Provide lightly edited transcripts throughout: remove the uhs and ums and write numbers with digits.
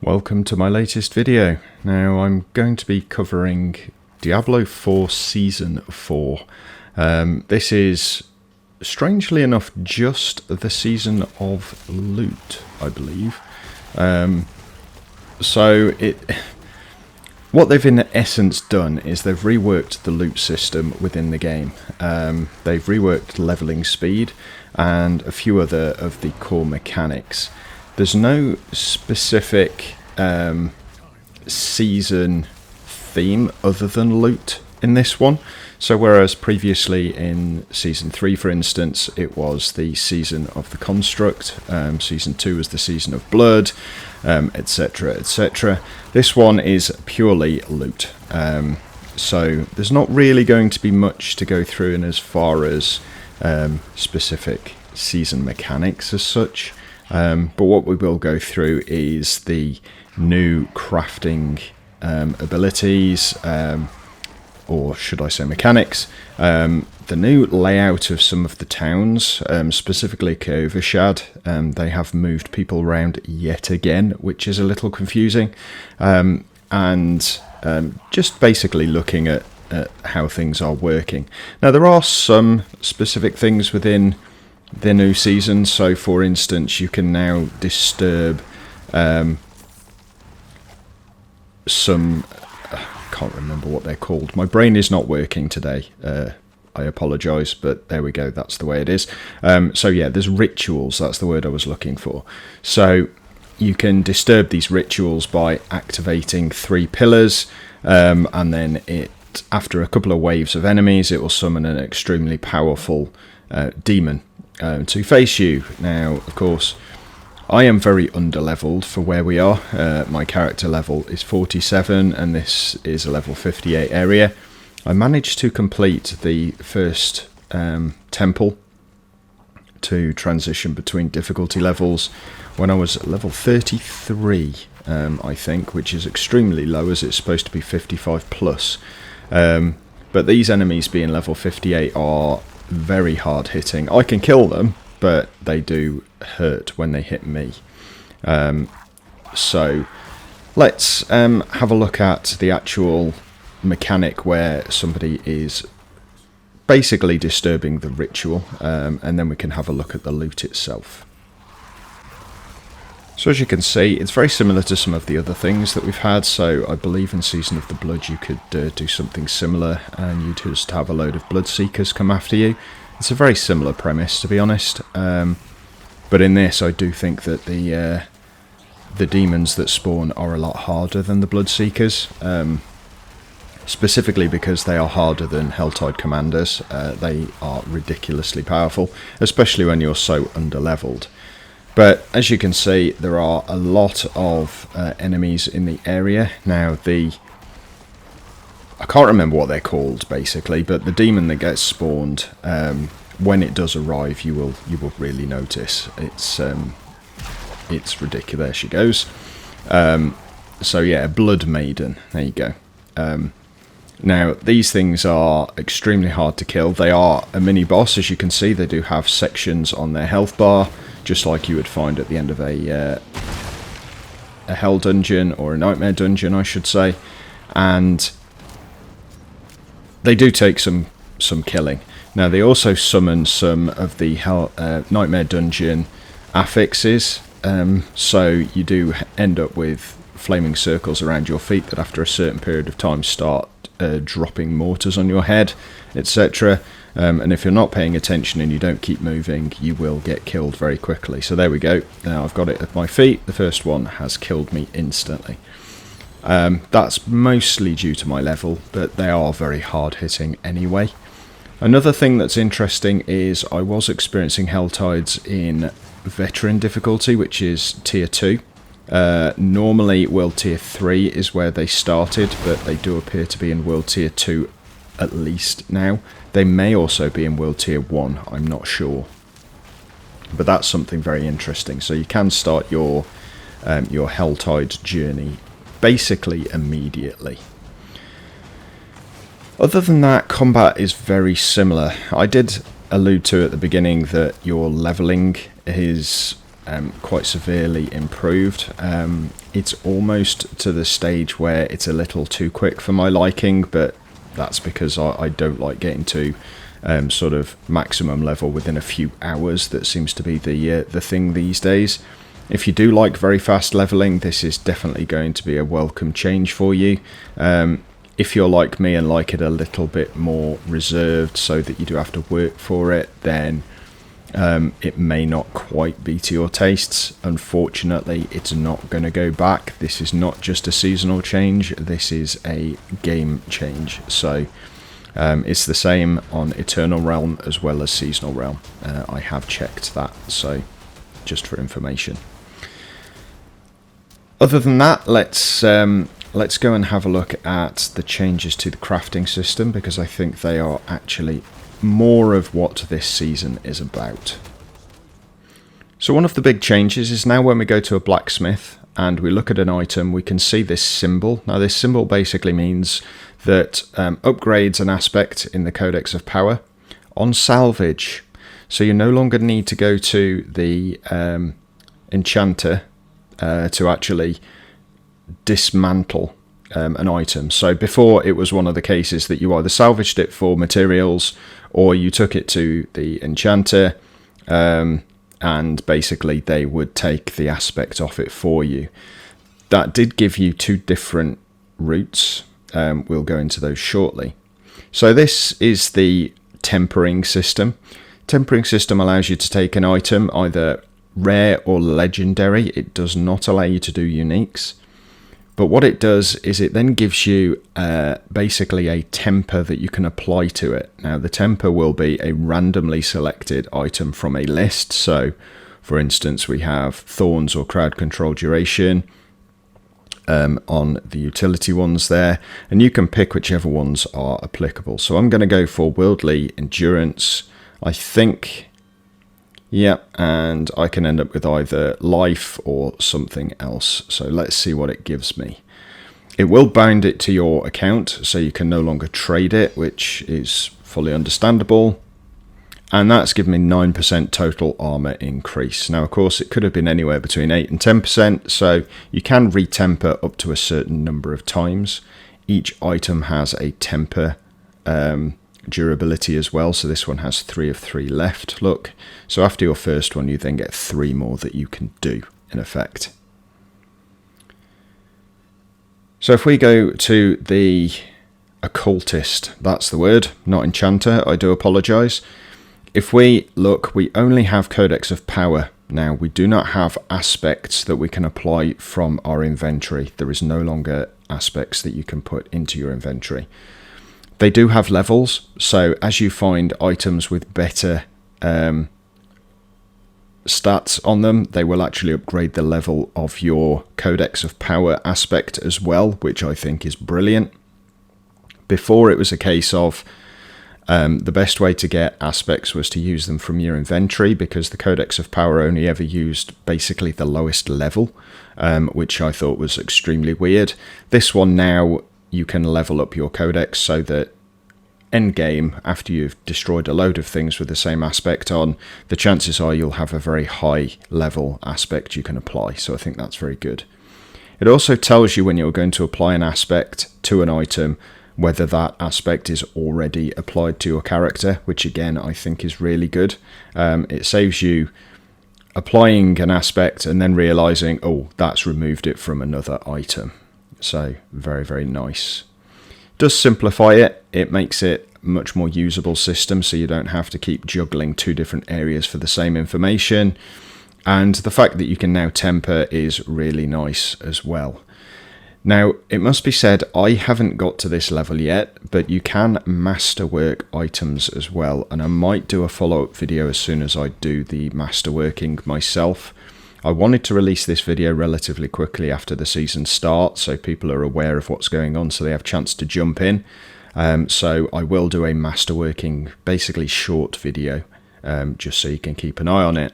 Welcome to my latest video. Now I'm going to be covering Diablo 4 Season 4. This is, strangely enough, just the season of loot, I believe. What they've in essence done is they've reworked the loot system within the game. They've reworked leveling speed and a few other of the core mechanics. There's no specific season theme other than loot in this one. So whereas previously in Season 3, for instance, it was the season of the Construct, Season 2 was the season of Blood, etc, etc. This one is purely loot. So there's not really going to be much to go through in as far as specific season mechanics as such. But what we will go through is the new crafting abilities, or should I say mechanics, the new layout of some of the towns, specifically Keovershad. They have moved people around yet again, which is a little confusing, and just basically looking at how things are working. Now there are some specific things within the new season. So for instance, you can now disturb some, I can't remember what they're called, my brain is not working today, I apologise, but there we go, that's the way it is. So yeah, there's rituals, that's the word I was looking for. So you can disturb these rituals by activating 3 pillars, and then after a couple of waves of enemies, it will summon an extremely powerful demon to face you. Now, of course, I am very underleveled for where we are. My character level is 47, and this is a level 58 area. I managed to complete the first temple to transition between difficulty levels when I was at level 33, I think, which is extremely low as it's supposed to be 55 plus. But these enemies being level 58 are very hard hitting. I can kill them, but they do hurt when they hit me. So let's have a look at the actual mechanic where somebody is basically disturbing the ritual, and then we can have a look at the loot itself. So as you can see, it's very similar to some of the other things that we've had. So I believe in Season of the Blood you could do something similar, and you just have a load of blood seekers come after you. It's a very similar premise, to be honest. But in this, I do think that the demons that spawn are a lot harder than the blood seekers, specifically because they are harder than Helltide commanders. They are ridiculously powerful, especially when you're so underleveled. But as you can see, there are a lot of enemies in the area. Now, I can't remember what they're called, basically, but the demon that gets spawned, when it does arrive, you will really notice. It's ridiculous. There she goes. So yeah, Blood Maiden. There you go. Now, these things are extremely hard to kill. They are a mini-boss, as you can see. They do have sections on their health bar, just like you would find at the end of a Hell dungeon, or a Nightmare dungeon, I should say. And they do take some killing. Now, they also summon some of the Nightmare dungeon affixes, so you do end up with flaming circles around your feet that after a certain period of time start dropping mortars on your head, etc. And if you're not paying attention and you don't keep moving, you will get killed very quickly. So there we go. Now I've got it at my feet. The first one has killed me instantly. That's mostly due to my level, but they are very hard hitting anyway. Another thing that's interesting is I was experiencing Helltides in Veteran difficulty, which is Tier 2. Normally World Tier 3 is where they started, but they do appear to be in World Tier 2 at least now. They may also be in World Tier 1, I'm not sure. But that's something very interesting. So you can start your Helltide journey basically immediately. Other than that, combat is very similar. I did allude to at the beginning that your leveling is quite severely improved. It's almost to the stage where it's a little too quick for my liking, but that's because I don't like getting to sort of maximum level within a few hours. That seems to be the thing these days. If you do like very fast leveling, this is definitely going to be a welcome change for you. If you're like me and like it a little bit more reserved so that you do have to work for it, then it may not quite be to your tastes. Unfortunately, it's not going to go back. This is not just a seasonal change, this is a game change. So it's the same on Eternal Realm as well as Seasonal Realm. I have checked that, so just for information. Other than that, let's go and have a look at the changes to the crafting system, because I think they are actually more of what this season is about. So one of the big changes is now when we go to a blacksmith and we look at an item, we can see this symbol. Now this symbol basically means that upgrades an aspect in the Codex of Power on salvage. So you no longer need to go to the enchanter to actually dismantle an item. So before, it was one of the cases that you either salvaged it for materials or you took it to the enchanter, and basically they would take the aspect off it for you. That did give you two different routes. We'll go into those shortly. So this is the tempering system. Tempering system allows you to take an item, either rare or legendary. It does not allow you to do uniques. But what it does is it then gives you basically a temper that you can apply to it. Now the temper will be a randomly selected item from a list. So for instance, we have Thorns or Crowd Control Duration on the utility ones there. And you can pick whichever ones are applicable. So I'm going to go for Worldly Endurance, I think. Yeah, and I can end up with either life or something else. So let's see what it gives me. It will bind it to your account, so you can no longer trade it, which is fully understandable. And that's given me 9% total armor increase. Now, of course, it could have been anywhere between 8 and 10%, so you can retemper up to a certain number of times. Each item has a temper durability as well, so this one has 3 of 3 left. Look, so after your first one you then get 3 more that you can do in effect. So if we go to the occultist, that's the word, not enchanter, I do apologize. If we look, we only have Codex of Power now. We do not have aspects that we can apply from our inventory. There is no longer aspects that you can put into your inventory. They do have levels, so as you find items with better stats on them, they will actually upgrade the level of your Codex of Power aspect as well, which I think is brilliant. Before, it was a case of the best way to get aspects was to use them from your inventory, because the Codex of Power only ever used basically the lowest level, which I thought was extremely weird. This one now, you can level up your codex so that end game, after you've destroyed a load of things with the same aspect on, the chances are you'll have a very high level aspect you can apply. So I think that's very good. It also tells you when you're going to apply an aspect to an item, whether that aspect is already applied to your character, which again I think is really good. It saves you applying an aspect and then realizing, oh, that's removed it from another item. So very, very nice. Does simplify it. It makes it a much more usable system, so you don't have to keep juggling 2 different areas for the same information. And the fact that you can now temper is really nice as well. Now, it must be said, I haven't got to this level yet, but you can masterwork items as well. And I might do a follow-up video as soon as I do the masterworking myself. I wanted to release this video relatively quickly after the season starts, so people are aware of what's going on, so they have a chance to jump in. So I will do a masterworking, basically short video, just so you can keep an eye on it.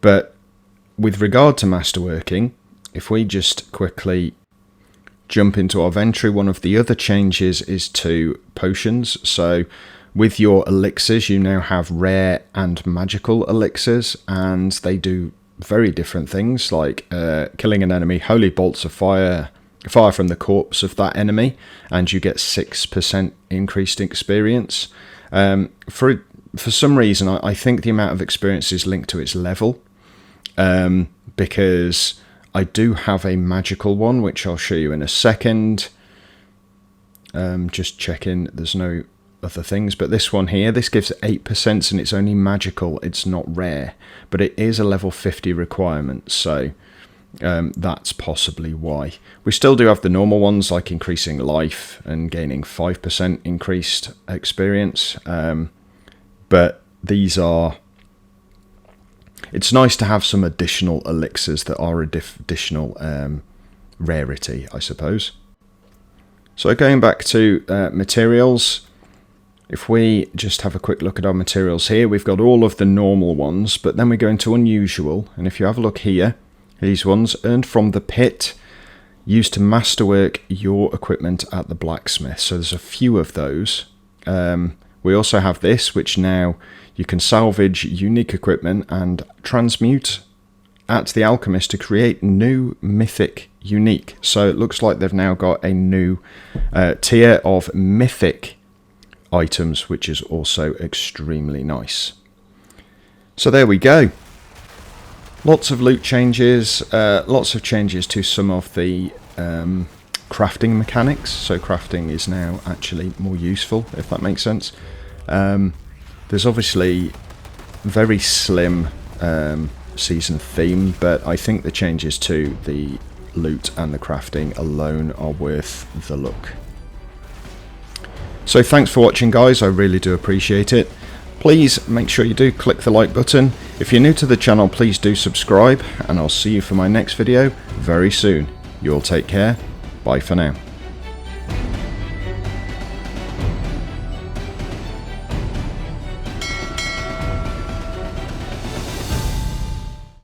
But with regard to masterworking, if we just quickly jump into our inventory, one of the other changes is to potions. So with your elixirs, you now have rare and magical elixirs, and they do very different things, like killing an enemy, holy bolts of fire from the corpse of that enemy, and you get 6% increased experience. For some reason, I think the amount of experience is linked to its level, because I do have a magical one, which I'll show you in a second. Just checking there's no other things, but this one here, this gives 8% and it's only magical, it's not rare, but it is a level 50 requirement, so that's possibly why. We still do have the normal ones, like increasing life and gaining 5% increased experience, but these are... It's nice to have some additional elixirs that are additional rarity, I suppose. So going back to materials, if we just have a quick look at our materials here, we've got all of the normal ones, but then we go into unusual, and if you have a look here, these ones, earned from the pit, used to masterwork your equipment at the blacksmith. So there's a few of those. We also have this, which now you can salvage unique equipment and transmute at the alchemist to create new mythic unique. So it looks like they've now got a new tier of mythic items, which is also extremely nice. So there we go. Lots of loot changes, lots of changes to some of the crafting mechanics. So crafting is now actually more useful, if that makes sense. There's obviously very slim season theme, but I think the changes to the loot and the crafting alone are worth the look. So thanks for watching, guys, I really do appreciate it. Please make sure you do click the like button. If you're new to the channel, please do subscribe, and I'll see you for my next video very soon. You all take care. Bye for now.